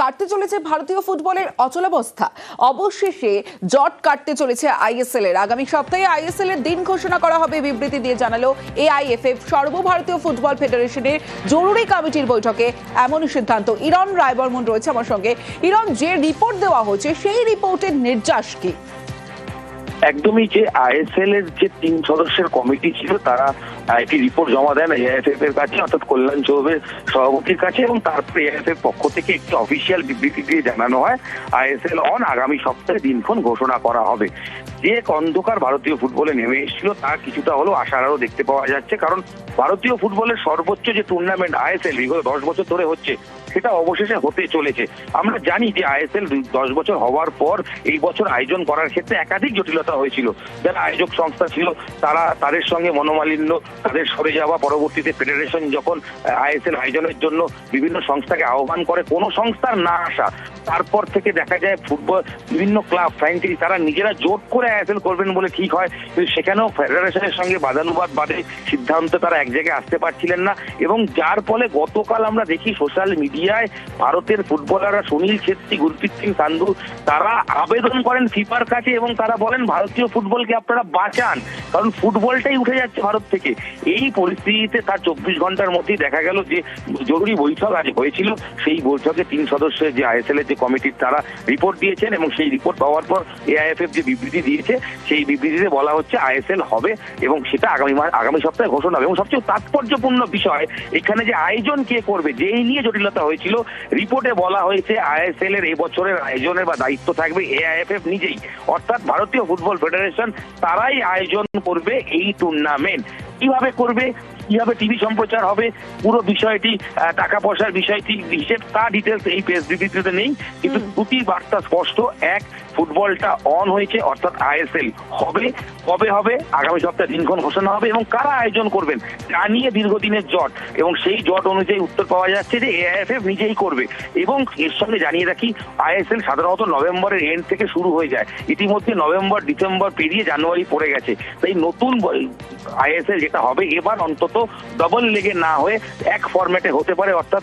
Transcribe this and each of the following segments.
কাটতে চলেছে ভারতীয় ফুটবলের অচলাবস্থা। অবশেষে জট কাটতে চলেছে আইএসএল এর। আগামী সপ্তাহে আইএসএল এর দিন ঘোষণা করা হবে, বিবৃতি দিয়ে জানালো এআইএফএফ। সর্বভারতীয় ফুটবল ফেডারেশনের জরুরি কমিটির বৈঠকে এমনই সিদ্ধান্ত। ইরন রায়বর্মন রয়েছে আমার সঙ্গে। ইরন, যে রিপোর্ট দেওয়া হয়েছে সেই রিপোর্টের নির্যাস কি? একদমই, যে আইএসএল এর যে 3 সদস্যের কমিটি ছিল তারা একটি রিপোর্ট জমা দেন এআইএফএফ এর কাছে, অর্থাৎ কল্যাণ চৌবের সভাপতির কাছে, এবং তারপরে এআইএফএফ পক্ষ থেকে একটি অফিসিয়াল বিবৃতি দিয়ে জানানো হয় আইএসএল অন আগামী সপ্তাহে দিনক্ষণ ঘোষণা করা হবে। যে অন্ধকার ভারতীয় ফুটবলে নেমে এসেছিল তা কিছুটা হলেও আশার আলো দেখতে পাওয়া যাচ্ছে, কারণ ভারতীয় ফুটবলের সর্বোচ্চ যে টুর্নামেন্ট আইএসএল বিগত 10 বছর ধরে হচ্ছে সেটা অবশেষে হতে চলেছে। আমরা জানি যে আইএসএল 10 বছর হওয়ার পর এই বছর আয়োজন করার ক্ষেত্রে একাধিক জটিলতা হয়েছিল। যারা আয়োজক সংস্থা ছিল তারা তাদের সঙ্গে মনোমালিন্য, তাদের সরে যাওয়া, পরবর্তীতে ফেডারেশন যখন আইএসএল আয়োজনের জন্য বিভিন্ন সংস্থাকে আহ্বান করে, কোনো সংস্থার না আসা, তারপর থেকে দেখা যায় ফুটবল বিভিন্ন ক্লাব ফ্র্যাঞ্চাইজি তারা নিজেরা জোট করে আইএসএল করবেন বলে ঠিক হয়, কিন্তু সেখানেও ফেডারেশনের সঙ্গে বাদানুবাদ বাদে সিদ্ধান্ত তারা এক জায়গায় আসতে পারছিলেন না, এবং যার ফলে গতকাল আমরা দেখি সোশ্যাল মিডিয়ায় ভারতের ফুটবলাররা সুনীল ছেত্রী, গুরপ্রীত সিং সান্ধু তারা আবেদন করেন ফিফার কাছে, এবং তারা বলেন ভারতীয় ফুটবলকে আপনারা বাঁচান, কারণ ফুটবলটাই উঠে যাচ্ছে ভারত থেকে। এই পরিস্থিতিতে তার 24 ঘন্টার মধ্যেই দেখা গেল যে জরুরি বৈঠক আজ হয়েছিল। সেই বৈঠকে 3 সদস্যের যে আইএসএল এর যে কমিটির তারা রিপোর্ট দিয়েছেন, এবং সেই রিপোর্ট পাওয়ার পর এআইএফএফ যে বিবৃতি দিয়েছে সেই বিবৃতিতে বলা হচ্ছে আইএসএল হবে, এবং সেটা আগামী সপ্তাহে ঘোষণা হবে। এবং সবচেয়ে তাৎপর্যপূর্ণ বিষয় এখানে যে আয়োজন কে করবে, যেই নিয়ে জটিলতা হয়েছিল, রিপোর্টে বলা হয়েছে আইএসএল এর এই বছরের আয়োজনের বা দায়িত্ব থাকবে এআইএফএফ নিজেই, অর্থাৎ ভারতীয় ফুটবল ফেডারেশন তারাই আয়োজন করবে এই টুর্নামেন্ট। কিভাবে করবে, কিভাবে টিভি সম্প্রচার হবে, পুরো বিষয়টি টাকা পয়সার বিষয়টি হিসেব তা ডিটেলস এই প্রেস বিবৃতিতে নেই, কিন্তু দুটি বার্তা স্পষ্ট। এক, ফুটবলটা অন হয়েছে, অর্থাৎ আইএসএল হবে। কবে হবে, আগামী সপ্তাহে দিনক্ষণ ঘোষণা হবে, এবং কারা আয়োজন করবেন তা নিয়ে দীর্ঘদিনের জট, এবং সেই জট অনুযায়ী উত্তর পাওয়া যাচ্ছে যে এআইএফএফ নিজেই করবে। এবং এর সঙ্গে জানিয়ে রাখি, আইএসএল সাধারণত নভেম্বরের এন্ড থেকে শুরু হয়ে যায়, ইতিমধ্যে নভেম্বর ডিসেম্বর পেরিয়ে জানুয়ারি পড়ে গেছে। তাই নতুন আইএসএল যেটা হবে এবার অন্তত ডবল লেগে না হয়ে এক ফরম্যাটে হতে পারে, অর্থাৎ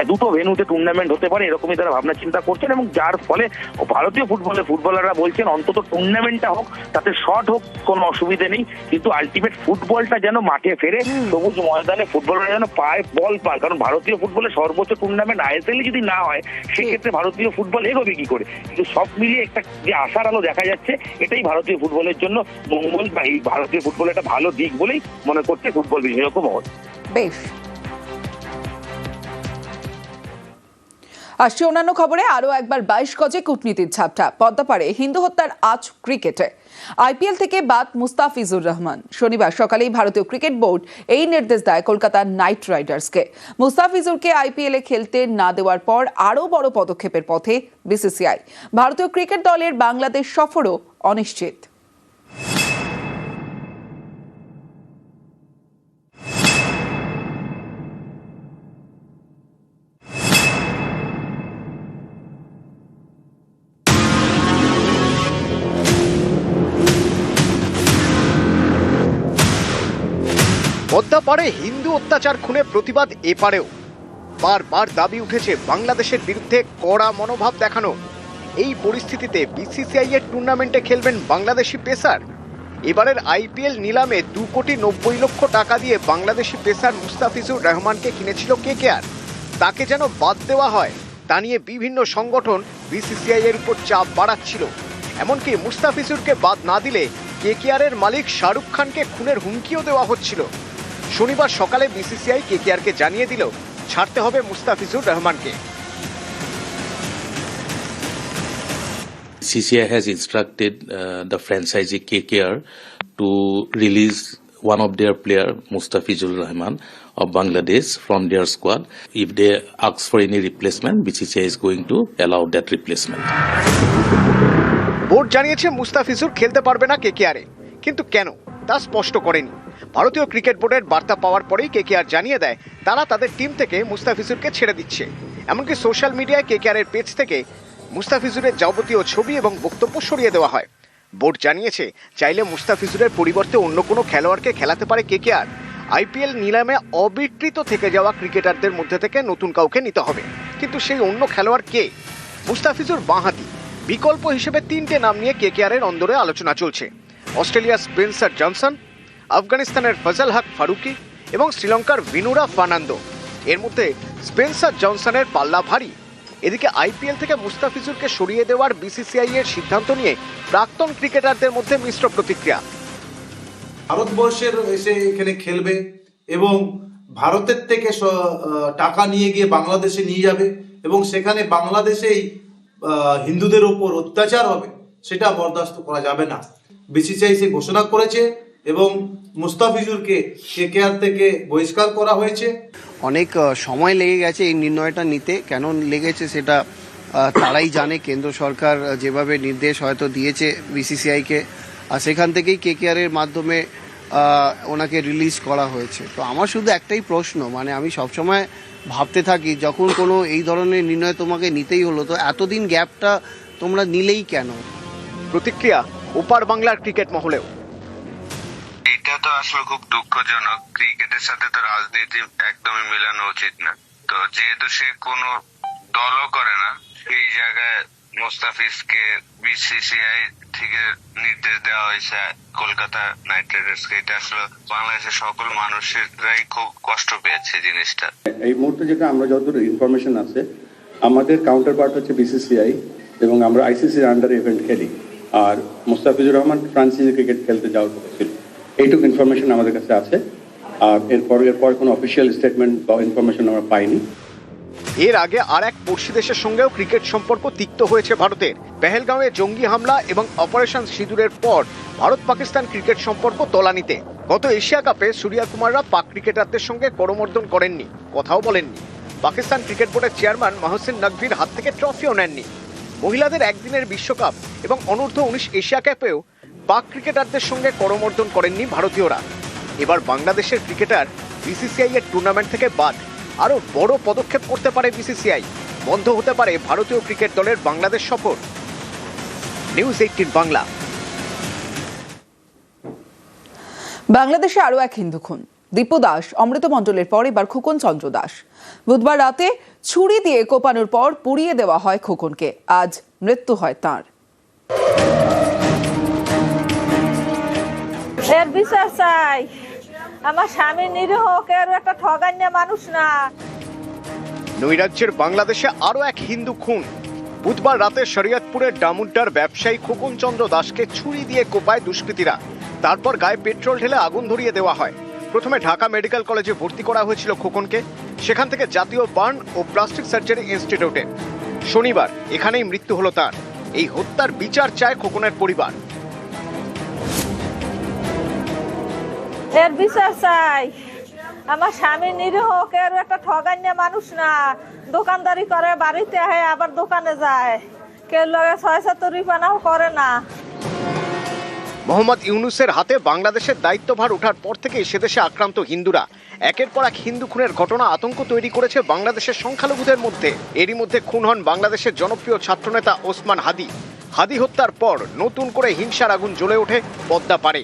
দুটো ভেন্যুতে টুর্নামেন্ট হতে পারে, এরকমই তারা ভাবনা চিন্তা করছেন। এবং যার ফলে ভারতীয় ফুটবলাররা বলছেন অন্তত টুর্নামেন্টটা হোক, তাতে শর্ট হোক, কোনো অসুবিধা নেই, কিন্তু আলটিমেট ফুটবলটা যেন মাঠে ফেরে, সবুজ ময়দানে ফুটবলরা যেন পায় বল পায়, কারণ ভারতীয় ফুটবলের সর্বোচ্চ টুর্নামেন্ট আইএসএল যদি না হয় সেক্ষেত্রে ভারতীয় ফুটবল এগোবে কি করে। কিন্তু সব মিলিয়ে একটা যে আশার আলো দেখা যাচ্ছে, এটাই ভারতীয় ফুটবলের জন্য মঙ্গল, বা এই ভারতীয় ফুটবলের একটা ভালো দিক বলেই মনে করছে ফুটবল বিশেষজ্ঞ মহল। বেশ, আসছে অন্যান্য খবরে। আরো একবার 22 গজে কূটনীতির ঝাপটা। পদ্মাপাড়ে হিন্দু হত্যার আজ ক্রিকেটে। আইপিএল থেকে বাদ মুস্তাফিজুর রহমান। শনিবার সকালেই ভারতীয় ক্রিকেট বোর্ড এই নির্দেশ দেয় কলকাতা নাইট রাইডার্সকে। মুস্তাফিজুরকে আইপিএলে খেলতে না দেওয়ার পর আরও বড় পদক্ষেপের পথে বিসিসিআই। ভারতীয় ক্রিকেট দলের বাংলাদেশ সফরও অনিশ্চিত। পদ্মাপাড়ে হিন্দু অত্যাচার খুনে প্রতিবাদ এপারেও। বারবার দাবি উঠেছে বাংলাদেশের বিরুদ্ধে কড়া মনোভাব দেখানো। এই পরিস্থিতিতে বিসিসিআই এর টুর্নামেন্টে খেলবেন বাংলাদেশি পেসার। এবারের আইপিএল নিলামে 2,90,00,000 টাকা দিয়ে বাংলাদেশি পেসার মুস্তাফিজুর রহমানকে কিনেছিল কেকেআর। তাকে যেন বাদ দেওয়া হয় তা নিয়ে বিভিন্ন সংগঠন বিসিসিআই এর উপর চাপ বাড়াচ্ছিল। এমনকি মুস্তাফিজুরকে বাদ না দিলে কেকেআর এর মালিক শাহরুখ খানকে খুনের হুমকিও দেওয়া হচ্ছিল। শনিবার সকালে বিসিসিআই কেকেআরকে জানিয়ে দিল ছাড়তে হবে মুস্তাফিজুর রহমানকে। CCI has instructed the franchisee KKR to release one of their player, Mustafizur Rahman of Bangladesh, from their squad. If they ask for any replacement, BCCI is going to allow that replacement. Board জানিয়েছে মুস্তাফিজুর খেলতে পারবে না কেকেআরে, কিন্তু কেন তা স্পষ্ট করেনি। ভারতীয় ক্রিকেট বোর্ডের বার্তা পাওয়ার পরেই কেকেআর জানিয়ে দেয় তারা তাদের টিম থেকে মুস্তাফিজুরকে ছেড়ে দিচ্ছে। এমনকি সোশ্যাল মিডিয়ায় কেকেআর এর পেজ থেকে মুস্তাফিজুরের যাবতীয় ছবি এবং বক্তব্য সরিয়ে দেওয়া হয়। বোর্ড জানিয়েছে চাইলে মুস্তাফিজুরের পরিবর্তে অন্য কোনো খেলোয়াড়কে খেলাতে পারে কেকেআর। আইপিএল নিলামে অবিকৃত থেকে যাওয়া ক্রিকেটারদের মধ্যে থেকে নতুন কাউকে নিতে হবে, কিন্তু সেই অন্য খেলোয়াড় কে মুস্তাফিজুর বাঁহাতি, বিকল্প হিসেবে 3টে নাম নিয়ে কেকেআরের অন্দরে আলোচনা চলছে। অস্ট্রেলিয়ার স্পেন্সার জনসন, আফগানিস্তানের ফজল হক ফারুকি এবং শ্রীলঙ্কার ভিনুরা ফার্নান্দো। এর মধ্যে স্পেন্সার জনসনের পাল্লা ভারী। এদিকে আইপিএল থেকে মুস্তাফিজুরকে সরিয়ে দেওয়ার বিসিসিআই এর সিদ্ধান্ত নিয়ে প্রাক্তন ক্রিকেটারদের মধ্যে মিশ্র প্রতিক্রিয়া। ভারতবর্ষের এসে এখানে খেলবে এবং ভারতের থেকে টাকা নিয়ে গিয়ে বাংলাদেশে নিয়ে যাবে এবং সেখানে বাংলাদেশেই হিন্দুদের ওপর অত্যাচার হবে, সেটা বরদাস্ত করা যাবে না। বিসিসিআই সে ঘোষণা করেছে এবং মুস্তাফিজুরকে কেকেআর থেকে বহিষ্কার করা হয়েছে। অনেক সময় লেগে গেছে এই নির্ণয়টা নিতে। কেন লেগেছে সেটা তারাই জানে। কেন্দ্র সরকার যেভাবে নির্দেশ হয়তো দিয়েছে বিসিসিআইকে, আর সেখান থেকেই কেকেআরের মাধ্যমে ওনাকে রিলিজ করা হয়েছে। তো আমার শুধু একটাই প্রশ্ন, মানে আমি সবসময় ভাবতে থাকি যখন কোনো এই ধরনের নির্ণয় তোমাকে নিতেই হলো, তো এতদিন গ্যাপটা তোমরা নিলেই কেন? প্রতিক্রিয়া ওপার বাংলার ক্রিকেট মহলেও। এটা তো আসলে খুব দুঃখজনক। ক্রিকেটের সাথে তো রাজনীতি একদমই মেলানো উচিত না। তো যেহেতু সে কোনো দলও করে না, সেই জায়গায় মুস্তাফিজকে বিসিসিআই থেকে নির্দেশ দেওয়া হয়েছে কলকাতা নাইট রাইডার্সকে। এটা আসলে বাংলাদেশের সকল মানুষেরাই খুব কষ্ট পেয়েছে জিনিসটা। এই মুহূর্তে যেটা আমরা যতদূর ইনফরমেশন আছে, আমাদের কাউন্টার পার্ট হচ্ছে বিসিসিআই এবং আমরা আইসিসির আন্ডারে ইভেন্ট খেলি। আর মুস্তাফিজুর রহমান ফ্রান্সিসে ক্রিকেট খেলতে যাওয়ার কথা ছিল, এইটুকু ইনফরমেশন আমাদের কাছে আছে। আর এরপর কোনো অফিসিয়াল স্টেটমেন্ট বা ইনফরমেশন আমরা পাইনি। এর আগে আর এক পড়শি দেশের সঙ্গেও ক্রিকেট সম্পর্ক তিক্ত হয়েছে ভারতের। পেহেলগাঁওয়ে জঙ্গি হামলা এবং অপারেশন সিঁদুরের পর ভারত পাকিস্তান ক্রিকেট সম্পর্ক তলানিতে। গত এশিয়া কাপে সূর্যা কুমাররা পাক ক্রিকেটারদের সঙ্গে করমর্দন করেননি, কথাও বলেননি। পাকিস্তান ক্রিকেট বোর্ডের চেয়ারম্যান মহসিন নকভির হাত থেকে ট্রফিও নেননি। মহিলাদের একদিনের বিশ্বকাপ এবং অনূর্ধ্ব-19 এশিয়া কাপেও পাক ক্রিকেটারদের সঙ্গে করমর্দন করেননি ভারতীয়রা। এবার বাংলাদেশের ক্রিকেটার বিসিসিআই এর টুর্নামেন্ট থেকে বাদ। আরো বড় পদক্ষেপ করতে পারে বিসিসিআই। বন্ধ হতে পারে ভারতীয় ক্রিকেট দলের বাংলাদেশ সফর। নিউজ 18 বাংলা। বাংলাদেশে আরও এক হিন্দু খুন। দীপু দাস, অমৃত মণ্ডলের পর এবার খোকন চন্দ্র দাস। বুধবার রাতে ছুরি দিয়ে কোপানোর পর পুড়িয়ে দেওয়া হয় খোকনকে। আজ মৃত্যু হয় তাঁর। এর বিচার চাই। আমার স্বামী নিরীহ, কেউ একটা ঠগান্য মানুষ না। নৈরাজ্যের বাংলাদেশে আরো এক হিন্দু খুন। বুধবার রাতে শরীয়তপুরের ডামুড্ডার ব্যবসায়ী খোকন চন্দ্র দাসকে ছুরি দিয়ে কোপায় দুষ্কৃতীরা। তারপর গায়ে পেট্রোল ঢেলে আগুন ধরিয়ে দেওয়া হয়। প্রথমে ঢাকা মেডিকেল কলেজে ভর্তি করা হয়েছিল খোকনকে, সেখান থেকে জাতীয় বার্ন ও প্লাস্টিক সার্জারি ইনস্টিটিউটে। শনিবার এখানেই মৃত্যু হলো তার। এই হত্যার বিচার চায় খোকনের পরিবার। এর বিচার চাই। আমার স্বামী নিরীহ, কেউ একটা ঠগান্য মানুষ না। দোকানদারি করে, বাড়িতে আহে, আবার দোকানে যায়। কেউ লগে ৬৭ পানাও করে না। মোহাম্মদ ইউনুসের হাতে বাংলাদেশের দায়িত্বভার ওঠার পর থেকেই সেদেশে আক্রান্ত হিন্দুরা। একের পর এক হিন্দু খুনের ঘটনা আতঙ্ক তৈরি করেছে বাংলাদেশের সংখ্যালঘুদের মধ্যে। এরই মধ্যে খুন হন বাংলাদেশের জনপ্রিয় ছাত্রনেতা ওসমান হাদি। হাদি হত্যার পর নতুন করে হিংসার আগুন জ্বলে ওঠে পদ্মা পাড়ে।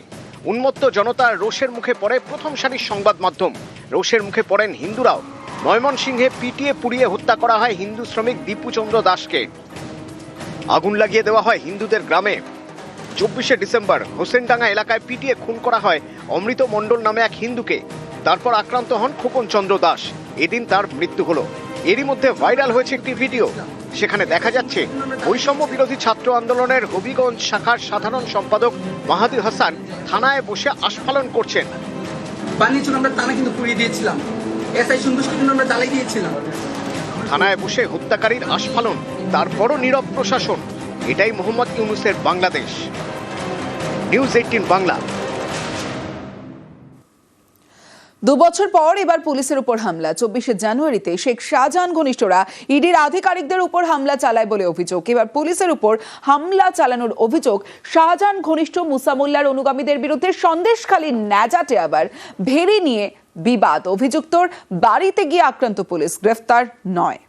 উন্মত্ত জনতার রোষের মুখে পড়ে প্রথম সারির সংবাদ মাধ্যম। রোষের মুখে পড়েন হিন্দুরাও। ময়মনসিংহে পিটিয়ে পুড়িয়ে হত্যা করা হয় হিন্দু শ্রমিক দীপু চন্দ্র দাসকে। আগুন লাগিয়ে দেওয়া হয় হিন্দুদের গ্রামে। 24শে ডিসেম্বর হোসেনডাঙ্গা এলাকায় পিটিয়ে খুন করা হয় অমৃত মণ্ডল নামে এক হিন্দুকে। তারপর আক্রান্ত হন খোকন চন্দ্র দাস। এদিন তার মৃত্যু হলো। এরই মধ্যে ভাইরাল হয়েছে একটি ভিডিও। সেখানে দেখা যাচ্ছে বৈষম্য বিরোধী ছাত্র আন্দোলনের হবিগঞ্জ শাখার সাধারণ সম্পাদক মাহাদি হাসান থানায় বসে আস্ফালন করছেন। বানিয়েছিল, আমরা থানা কিন্তু পুড়িয়ে দিয়েছিলাম। এসআই সন্তুষ্ট কিন্তু আমরা জ্বালাই দিয়েছিলাম। থানায় বসে হত্যাকারীর আস্ফালন, তারপরও নীরব প্রশাসন। এটাই মোহাম্মদ ইউনুসের বাংলাদেশ। নিউজ 18 বাংলা। 2 বছর পর এবার পুলিশের উপর হামলা। 24শে জানুয়ারিতে শেখ শাহজাহান ঘনিষ্ঠরা ইডির আধিকারিকদের উপর হামলা চালায় বলে অভিযোগ। এবার পুলিশের উপর হামলা চালানোর অভিযোগ শাহজাহান ঘনিষ্ঠ মুসা মোল্লার অনুগামীদের বিরুদ্ধে। সন্দেশখালীর ন্যাজাটে আবার ভেরি নিয়ে বিবাদ। অভিযুক্তর বাড়িতে গিয়ে আক্রান্ত পুলিশ, গ্রেফতার নয়।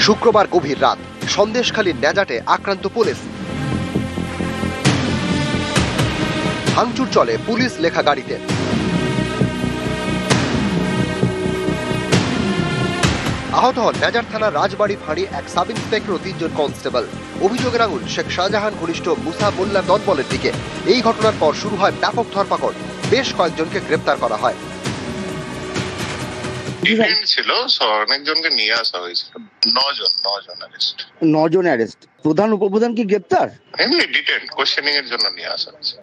শুক্রবার গভীর রাত, সন্দেশখালীর ন্যাজাটে আক্রান্ত পুলিশ। ভাঙচুর চলে পুলিশ লেখা গাড়িতে। আহত হন নেজার থানার রাজবাড়ি ফাঁড়ি এক সাব ইন্সপেক্টর ও 3 জন কনস্টেবল। অভিযোগের আঙুল শেখ শাহজাহান ঘনিষ্ঠ মুসা মোল্লা দলবলের দিকে। এই ঘটনার পর শুরু হয় ব্যাপক ধরপাকড়, বেশ কয়েকজনকে গ্রেপ্তার করা হয়। ছিল অনেকজনকে নিয়ে আসা হয়েছিল, 9 জন অ্যারেস্ট। প্রধান উপপ্রধান কি গ্রেপ্তার? এমনি ডিটেইন কোশ্চেনিং এর জন্য নিয়ে আসা হয়েছে।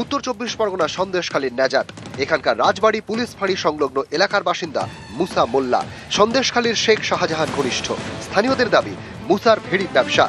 উত্তর 24 পরগনা সন্দেশখালীর নেজাত। এখানকার রাজবাড়ি পুলিশ ফাঁড়ি সংলগ্ন এলাকার বাসিন্দা মুসা মোল্লা সন্দেশখালীর শেখ শাহজাহান ঘনিষ্ঠ। স্থানীয়দের দাবি মুসার ভেড়ির ব্যবসা।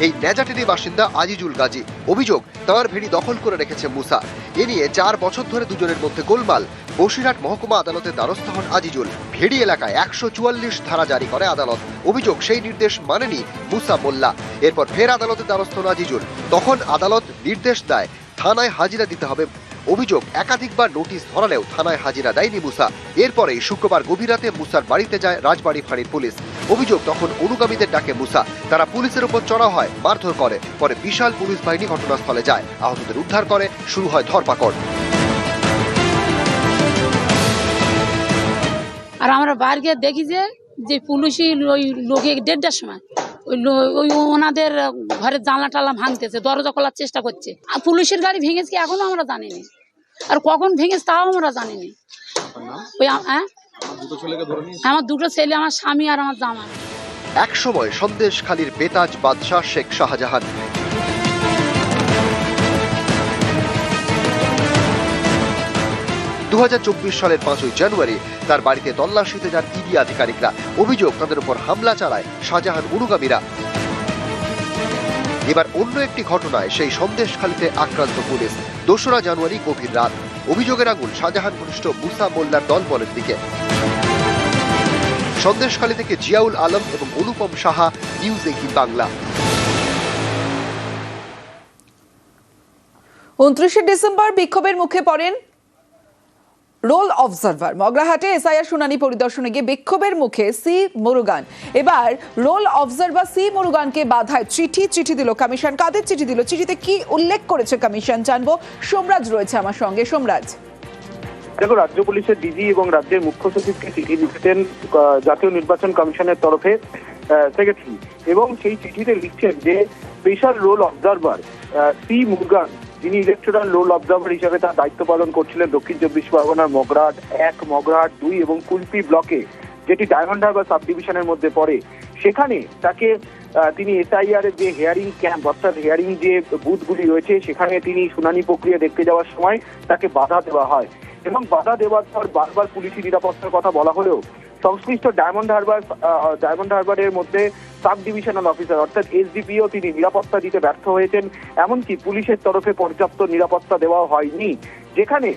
এই নেজাটেরই বাসিন্দা আজিজুল গাজী। অভিযোগ তার ভেড়ি দখল করে রেখেছে মুসা। এ নিয়ে 4 বছর ধরে দুজনের মধ্যে গোলমাল। বসিরহাট মহকুমা আদালতে দ্বারস্থ হন আজিজুল। ভেড়ি এলাকায় 144 ধারা জারি করে আদালত। অভিযোগ সেই নির্দেশ মানেনি মুসা মোল্লা। এরপর ফের আদালতে দ্বারস্থ হন আজিজুল। তখন আদালত নির্দেশ দেয় থানায় হাজিরা দিতে হবে। অভিযোগ একাধিকবার নোটিশ ধরালেও থানায় হাজিরা দেয়নি মুসা। এরপরেই শুক্রবার গভীর রাতে মুসার বাড়িতে যায় রাজবাড়ি ফাঁড়ির পুলিশ। অভিযোগ তখন অনুগামীদের ডাকে মুসা। তারা পুলিশের উপর চড়াও হয়, মারধর করে। পরে বিশাল পুলিশ বাহিনী ঘটনাস্থলে যায়, আহতদের উদ্ধার করে। শুরু হয় ধরপাকড়। আর আমরা বাইরে গিয়ে দেখি যে পুলিশই ওই লোকে 1:30টার সময় ওই ওনাদের ঘরের জানলা টালা ভাঙতেছে, দরজা খোলার চেষ্টা করছে। আর পুলিশের গাড়ি ভেঙেছে কি এখনো আমরা জানিনি, আর কখন ভেঙেছে তাও আমরা জানিনি। ওই আমার 2টো ছেলে, আমার স্বামী আর আমার জামাই। এক সময় সন্দেশখালীর বেতাজ বাদশাহ শেখ শাহজাহান। 2024 সালের 5ই জানুয়ারি তার বাড়িতে তল্লাশিতে যান ইডি আধিকারিকরা। অভিযোগ তাদের উপর হামলা চালায় শাহজাহান অনুগামীরা। এবার অন্য একটি ঘটনায় সেই সন্দেশখালীতে আক্রান্ত পুলিশ। 2রা জানুয়ারি গভীর রাত। অভিযোগের আঙুল শাহজাহান ঘনিষ্ঠ মুসা মোল্লার দলবলের দিকে। সন্দেশখালী থেকে জিয়াউল আলম এবং অনুপম সাহা, নিউজ 18 বাংলা। 29শে ডিসেম্বর বিক্ষোভের মুখে পড়েন রোল অবজারভার। মগরাহাটে এসআইআর শুনানি পরিদর্শনে গিয়ে বিক্ষোভের মুখে সি মুরুগান। এবার রোল অবজারভার সি মুরুগানকে বাধায় চিঠি দিল কমিশন। কাদের চিঠি দিল, চিঠিতে কি উল্লেখ করেছে কমিশন জানবো। সোমরাজ রয়েছে আমার সঙ্গে। সোমরাজ, দেখো, রাজ্য পুলিশের ডিজি এবং রাজ্যের মুখ্য সচিবকে চিঠি লিখছেন জাতীয় নির্বাচন কমিশনের তরফে সেক্রেটারি, এবং সেই চিঠিতে লিখছেন যে special roll observer C Murugan, যিনি ইলেকট্রাল রোল অবজারভার হিসেবে তার দায়িত্ব পালন করছিলেন দক্ষিণ 24 পরগনার মগরাহাট 1, মগরাহাট 2 এবং কুলপি ব্লকে, যেটি ডায়মন্ড হারবার সাব ডিভিশনের মধ্যে পড়ে, সেখানে তাকে তিনি এসআইআর এর যে হিয়ারিং ক্যাম্প অর্থাৎ হিয়ারিং যে বুথগুলি রয়েছে সেখানে তিনি শুনানি প্রক্রিয়া দেখতে যাওয়ার সময় তাকে বাধা দেওয়া হয়। এবং বাধা দেওয়ার পর বারবার পুলিশি নিরাপত্তার কথা বলা হলেও সংশ্লিষ্ট ডায়মন্ড হারবারের মধ্যে সাব ডিভিশনাল অফিসার অর্থাৎ এসডিপিও তিনি নিরাপত্তা দিতে ব্যর্থ হয়েছেন। এমনকি পুলিশের তরফে পর্যাপ্ত নিরাপত্তা দেওয়া হয়নি, যেখানে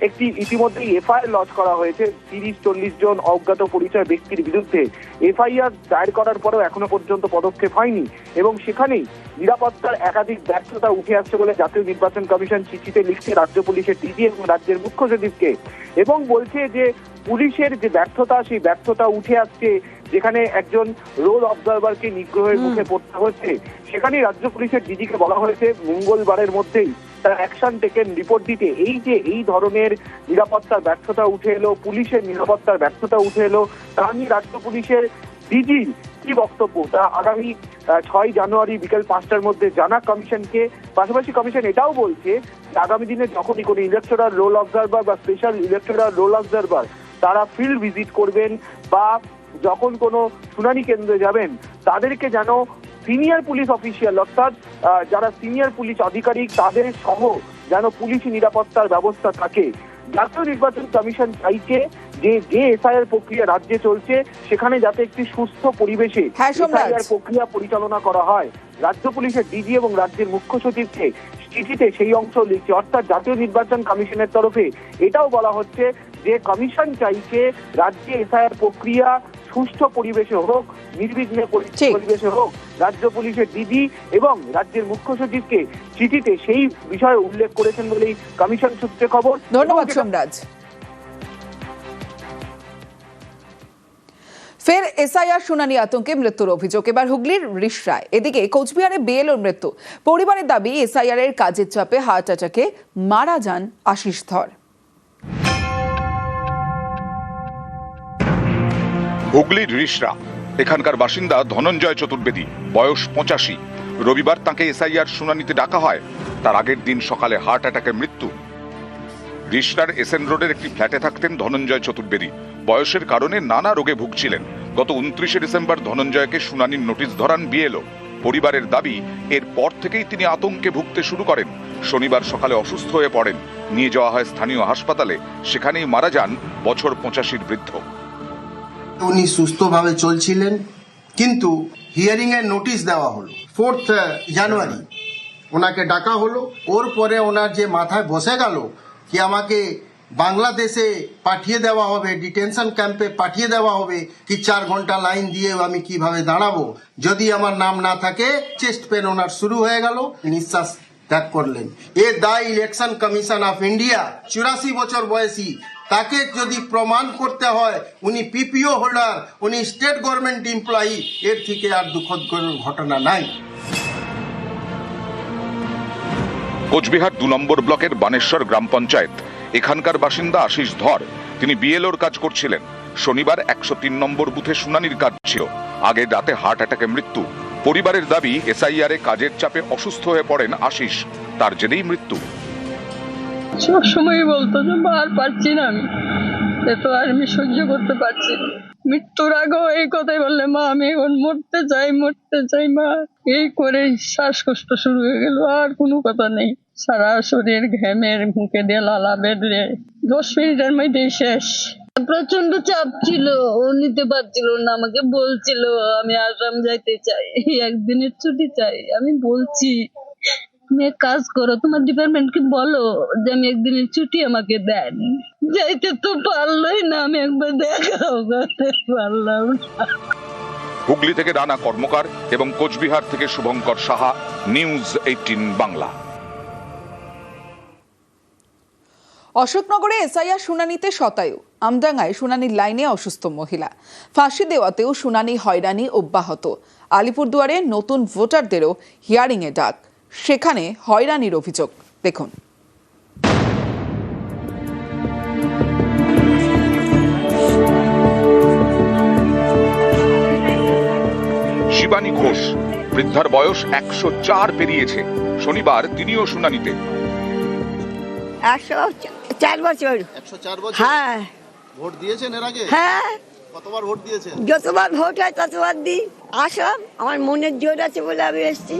একটি ইতিমধ্যেই এফআইআর লঞ্চ করা হয়েছে 30-40 জন অজ্ঞাত পরিচয় ব্যক্তির বিরুদ্ধে। এফআইআর দায়ের করার পরেও এখনো পর্যন্ত পদক্ষেপ হয়নি, এবং সেখানেই নিরাপত্তার একাধিক ব্যর্থতা উঠে আসছে বলে জাতীয় নির্বাচন কমিশন চিঠিতে লিখছে রাজ্য পুলিশের ডিজি এবং রাজ্যের মুখ্য সচিবকে, এবং বলছে যে পুলিশের যে ব্যর্থতা সেই ব্যর্থতা উঠে আসছে, যেখানে একজন রোল অবজারভারকে নিগ্রহের মুখে পড়তে হচ্ছে। সেখানেই রাজ্য পুলিশের ডিজিকে বলা হয়েছে মঙ্গলবারের মধ্যেই তারা অ্যাকশন টেকেন রিপোর্ট দিতে। এই ধরনের নিরাপত্তার ব্যর্থতা উঠে এলো, পুলিশের নিরাপত্তার ব্যর্থতা উঠে এলো, তা নিয়ে রাজ্য পুলিশের ডিজি কি বক্তব্য তা আগামী 6 জানুয়ারি বিকেল 5টার মধ্যে জানা কমিশনকে। পাশাপাশি কমিশন এটাও বলছে যে আগামী দিনে যখনই কোনো ইলেকট্রাল রোল অবজারভার বা স্পেশাল ইলেকট্রাল রোল অবজারভার তারা ফিল্ড ভিজিট করবেন বা যখন কোনো শুনানি কেন্দ্রে যাবেন, তাদেরকে যেন সিনিয়র পুলিশ অফিসিয়াল অর্থাৎ যারা সিনিয়র পুলিশ আধিকারিক তাদের সহ যেন পুলিশি নিরাপত্তার ব্যবস্থা থাকে। জাতীয় নির্বাচন কমিশন চাইছে যে এসআইআর প্রক্রিয়া রাজ্যে চলছে সেখানে যাতে একটি সুস্থ পরিবেশে এসআইআর প্রক্রিয়া পরিচালনা করা হয়। রাজ্য পুলিশের ডিজি এবং রাজ্যের মুখ্য সচিবকে চিঠিতে সেই অংশ লিখছে, অর্থাৎ জাতীয় নির্বাচন কমিশনের তরফে এটাও বলা হচ্ছে যে কমিশন চাইছে রাজ্যে এসআইআর প্রক্রিয়া সুষ্ঠু পরিবেশে হোক, নির্বিঘ্নে পরিবেশে হোক। রাজ্য পুলিশের ডিজি এবং রাজ্যের মুখ্য সচিবকে চিঠিতে সেই বিষয়ে উল্লেখ করেছেন বলেই কমিশন সূত্রে খবর। ধন্যবাদ সোমরাজ। ফের এসআইআর শুনানি আতঙ্কে মৃত্যুর অভিযোগ, এবার হুগলির রিষড়ায়। এদিকে কোচবিহারে বিএলওর মৃত্যু। পরিবারের দাবি এসআইআর এর কাজের চাপে হার্ট অ্যাটাকে মারা যান আশিস ধর। হুগলির রিষড়া, এখানকার বাসিন্দা ধনঞ্জয় চতুর্বেদী, বয়স 85। রবিবার তাকে এসআইআর শুনানিতে ডাকা হয়। তার আগের দিন সকালে হার্ট অ্যাটাকে মৃত্যু। রিষড়ার এসএন রোডের একটি ফ্ল্যাটে থাকতেন ধনঞ্জয় চতুর্বেদী। বয়সের কারণে নানা রোগে ভুগছিলেন। গত 29 ডিসেম্বর ধনঞ্জয়কে শুনানির নোটিশ ধরান বিএলও। পরিবারের দাবি, এরপর থেকেই তিনি আতঙ্কে ভুগতে শুরু করেন। শনিবার সকালে অসুস্থ হয়ে পড়েন। নিয়ে যাওয়া হয় স্থানীয় হাসপাতালে। সেখানেই মারা যান বছর 85 বৃদ্ধ। উনি সুস্থভাবে চলছিলেন, কিন্তু হিয়ারিং এর নোটিশ দেওয়া হলো 4 জানুয়ারি। ওনাকে ডাকা হলো। ওর পরে ওনার যে মাথায় বসে গেল কি আমাকে বাংলাদেশে পাঠিয়ে দেওয়া হবে, ডিটেনশন ক্যাম্পে পাঠিয়ে দেওয়া হবে, কি 4 ঘন্টা লাইন দিয়ে আমি কিভাবে দাঁড়াবো যদি আমার নাম না থাকে। চেস্ট পেন ওনার শুরু হয়ে গেল, নিঃশ্বাস ত্যাগ করলেন। এ দায় ইলেকশন কমিশন অফ ইন্ডিয়া, 84 বছর বয়সী, তাকে যদি প্রমাণ করতে হয় উনি পিপিও হোল্ডার, উনি স্টেট গভর্নমেন্ট এমপ্লয়ি, এর থেকে আর দুঃখদ ঘটনা নাই। কোচবিহার 2 নম্বর ব্লকের বানেশ্বর গ্রাম পঞ্চায়েত। এখানকার বাসিন্দা আশিস ধর। তিনি বিএলওর কাজ করছিলেন। শনিবার 103 নম্বর বুথে শুনানির কাজ ছিল। আগে রাতে হার্ট অ্যাটাকে মৃত্যু। পরিবারের দাবি, এসআইআর এ কাজের চাপে অসুস্থ হয়ে পড়েন আশিস। তার জেরেই মৃত্যু। সবসময় বলতো যে আর পারছি না, আমি এত আর আমি সহ্য করতে পারছি না। মৃত্যুর আগেও এই কথাই বললে, মা আমি এখন মরতে চাই মা। এই করে শ্বাসকষ্ট শুরু হয়ে গেল, আর কোনো কথা নেই। সারা শরীর ঘেমের মুখে দিয়ে লালা বেঁধে 10 মিনিটের মধ্যেই শেষ। প্রচন্ড চাপ ছিল, ও নিতে পারছিল না। আমাকে বলছিল আমি আসাম যাইতে চাই, একদিনের ছুটি চাই। আমি বলছি তুমি এক কাজ করো, তোমার ডিপার্টমেন্টকে বলো যে আমি একদিনের ছুটি আমাকে দেন। যাইতে তো পারলোই না, আমি একবার দেখাও করতে পারলাম না। হুগলি থেকে রানা কর্মকার এবং কোচবিহার থেকে শুভঙ্কর সাহা, নিউজ 18 বাংলা। অশোকনগরে এসআইআর শুনানিতে শতায়ু। আমডাঙ্গায় শুনানির লাইনে অসুস্থ মহিলা। ফাঁসি দেওয়াতেও শুনানি হয়রানি অব্যাহত। আলিপুরদুয়ারে নতুন ভোটারদেরও হিয়ারিং এ ডাক, সেখানে হয়রানির অভিযোগ। দেখুন। শিবানী ঘোষ, বৃদ্ধার বয়স 104 পেরিয়েছে। শনিবার তিনিও শুনানিতে। 104 বছর। 104 বছর? হ্যাঁ। ভোট দিয়েছেন এর আগে? হ্যাঁ। কতবার ভোট দিয়েছেন? যতবার ভোট হয় ততবার দিই। আসলাম, আমার মনের জোর আছে বলে আমি এসেছি।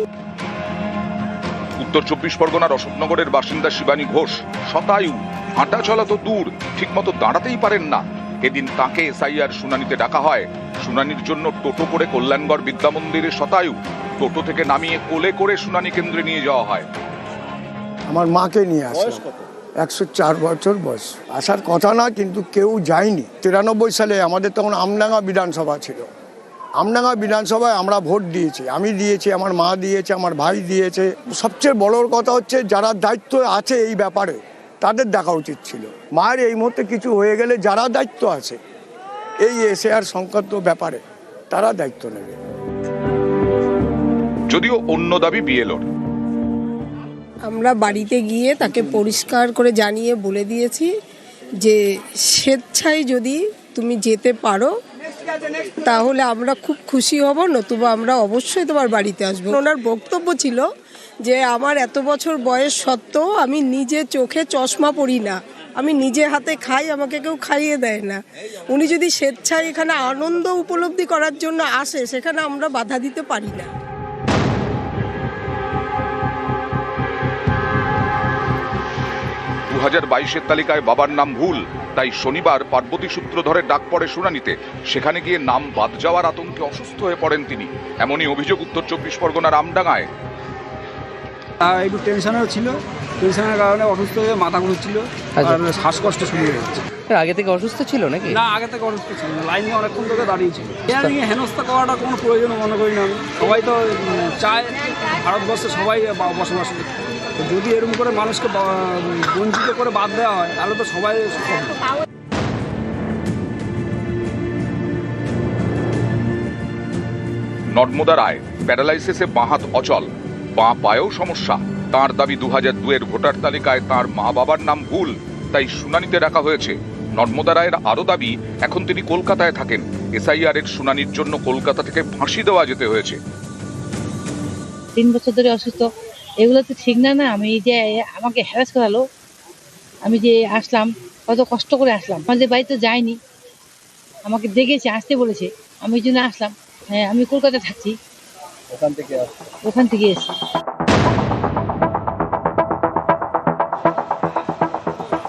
উত্তর 24 পরগনার অশোকনগরের বাসিন্দা শিবানী ঘোষ শতায়ু। হাঁটা চলা তো দূর, ঠিকমতো দাঁড়াতেই পারেন না। এদিন তাকে এসআইআর শুনানিতে ডাকা হয়। শুনানির জন্য টোটো করে কল্যাণগড় বিদ্যা মন্দিরে শতায়ু। টোটো থেকে নামিয়ে কোলে করে শুনানি কেন্দ্রে নিয়ে যাওয়া হয়। আমার মাকে নিয়ে আসে। 104 বছর বয়স। আসার কথা না, কিন্তু কেউ যায়নি। 93 সালে আমাদের তখন আমডাঙ্গা বিধানসভা ছিল। আমডাঙ্গা বিধানসভায় আমরা ভোট দিয়েছি, আমি দিয়েছি, আমার মা দিয়েছে, আমার ভাই দিয়েছে। সবচেয়ে বড় কথা হচ্ছে যারা দায়িত্ব আছে এই ব্যাপারে তাদের দেখা উচিত ছিল। মায়ের এই মুহূর্তে কিছু হয়ে গেলে যারা দায়িত্ব আছে এই এসআইআর সংক্রান্ত ব্যাপারে তারা দায়িত্ব নেবে। যদিও অন্য দাবি বিএলওর। আমরা বাড়িতে গিয়ে তাকে পরিষ্কার করে জানিয়ে বলে দিয়েছি যে স্বেচ্ছায় যদি তুমি যেতে পারো তাহলে আমরা খুব খুশি হব, নতুবা আমরা অবশ্যই তোমার বাড়িতে আসবো। ওনার বক্তব্য ছিল যে আমার এত বছর বয়স সত্ত্বেও আমি নিজে চোখে চশমা পরি না, আমি নিজে হাতে খাই, আমাকে কেউ খাইয়ে দেয় না। উনি যদি স্বেচ্ছায় এখানে আনন্দ উপলব্ধি করার জন্য আসে, সেখানে আমরা বাধা দিতে পারি না। 2022-এর তালিকায় বাবার নাম ভুল, তাই শনিবার পার্বতী সূত্রধরের ডাক পড়ে শুনানিতে। সেখানে গিয়ে নাম বাদ যাওয়ার আতঙ্কে অসুস্থ হয়ে পড়েন তিনি। এমনই অভিযোগ উত্তর 24 পরগনার আমডাঙ্গায়। একটু টেনশনও ছিল, টেনশনের কারণে অসুস্থ হয়ে মাথা ঘুরছিল আর শ্বাসকষ্ট শুরু হয়ে যাচ্ছে। আগে থেকে অসুস্থ ছিল নাকি? না, আগে থেকে অসুস্থ ছিল না, লাইনে অনেকক্ষণ ধরে দাঁড়িয়েছিল। নিয়ে হেনস্থা করাটা কোনো প্রয়োজন মনে করি না আমি। সবাই তো চায় ভারতবর্ষে সবাই বসবাস করতে। যদি এরকম করে মানুষকে বঞ্চিত করে বাদ দেওয়া হয় তাহলে তো সবাই নর্মদা রায় প্যারালাইসিসে বাঁ হাত অচল, বাঁ পায়েও সমস্যা। তার দাবি 2002-এর ভোটার তালিকায় তার মা বাবার নাম ভুল, তাই শুনানিতে রাখা হয়েছে। নর্মদা রায়ের আরও দাবি, এখন তিনি কলকাতায় থাকেন, এসআইআর এর শুনানির জন্য কলকাতা থেকে ফাঁসি দেওয়া যেতে হয়েছে। 3 বছর ধরে অসুস্থ, এগুলো তো ঠিক না। আমি যে আমাকে হ্যারাস করালো, আমি যে আসলাম, কত কষ্ট করে আসলাম, আমাদের বাড়িতে যাইনি, আমাকে দেখেছে, আসতে বলেছে, আমি এই জন্য আসলাম। হ্যাঁ, আমি কলকাতায় থাকছি, ওখান থেকে এসেছি।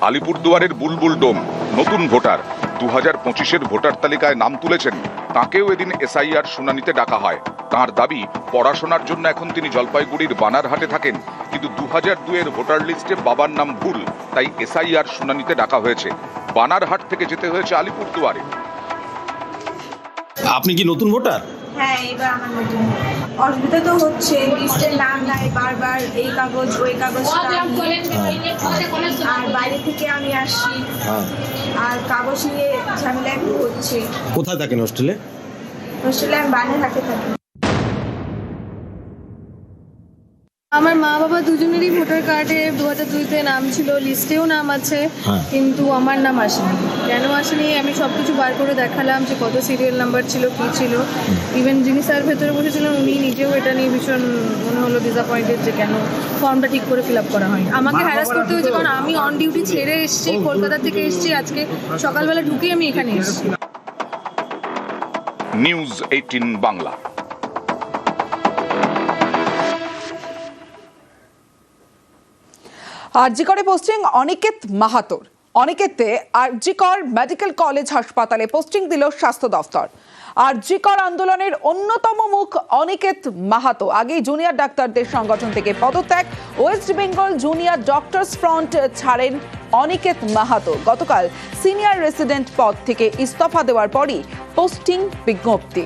আলিপুরদুয়ারের বুলবুল ডোম নতুন ভোটার, 2025-এর ভোটার তালিকায় নাম তুলেছেন, তাকেও এদিন এসআইআর শুনানিতে ডাকা হয়। তার দাবি, পড়াশোনার জন্য এখন তিনি জলপাইগুড়ির বানারহাটে থাকেন, কিন্তু 2002-এর ভোটার লিস্টে বাবার নাম ভুল, তাই এসআইআর শুনানিতে ডাকা হয়েছে। বানারহাট থেকে যেতে হয়েছে আলিপুরদুয়ারে। আপনি কি নতুন ভোটার? হ্যাঁ, এবার আমার নতুন অসুবিধা তো হচ্ছে, লিস্টের নাম নাই, বারবার এই কাগজ ওই কাগজ, আর বাইরে থেকে আমি আসছি, আর কাগজ নিয়ে ঝামেলা একটু হচ্ছে। কোথায় থাকেন হোস্টেলে? হোস্টেলে আমি বানারহাটে থাকি। আমার মা বাবা দুজনেরই ভোটার কার্ডে 2002-তে নাম ছিল, লিস্টেও নাম আছে, কিন্তু আমার নাম আসেনি। কেন আসেনি আমি সবকিছু বার করে দেখালাম, যে কত সিরিয়াল নাম্বার ছিল, কি ছিল। ইভেন যিনি স্যার ভেতরে বসেছিলেন উনি নিজেও এটা নিয়ে ভীষণ মনে হলো ডিসঅ্যাপয়েন্টেড যে কেন ফর্মটা ঠিক করে ফিল আপ করা হয়নি। আমাকে হ্যারাস করতে হয়েছে, কারণ আমি অন ডিউটি ছেড়ে এসেছি, কলকাতা থেকে এসেছি, আজকে সকালবেলা ঢুকে আমি এখানে এসেছি। নিউজ 18 বাংলা। আরজিকরে পোস্টিং অনিকেত মাহাতোর। অনিকেতকে আরজিকর মেডিকেল কলেজ হাসপাতালে পোস্টিং দিল স্বাস্থ্য দফতর। আরজিকর আন্দোলনের অন্যতম মুখ অনিকেত মাহাতো আগেই জুনিয়র ডাক্তারদের সংগঠন থেকে পদত্যাগ, West Bengal junior doctors front ছাড়েন অনিকেত মাহাতো। গতকাল সিনিয়র রেসিডেন্ট পদ থেকে ইস্তফা দেওয়ার পরই পোস্টিং বিজ্ঞপ্তি।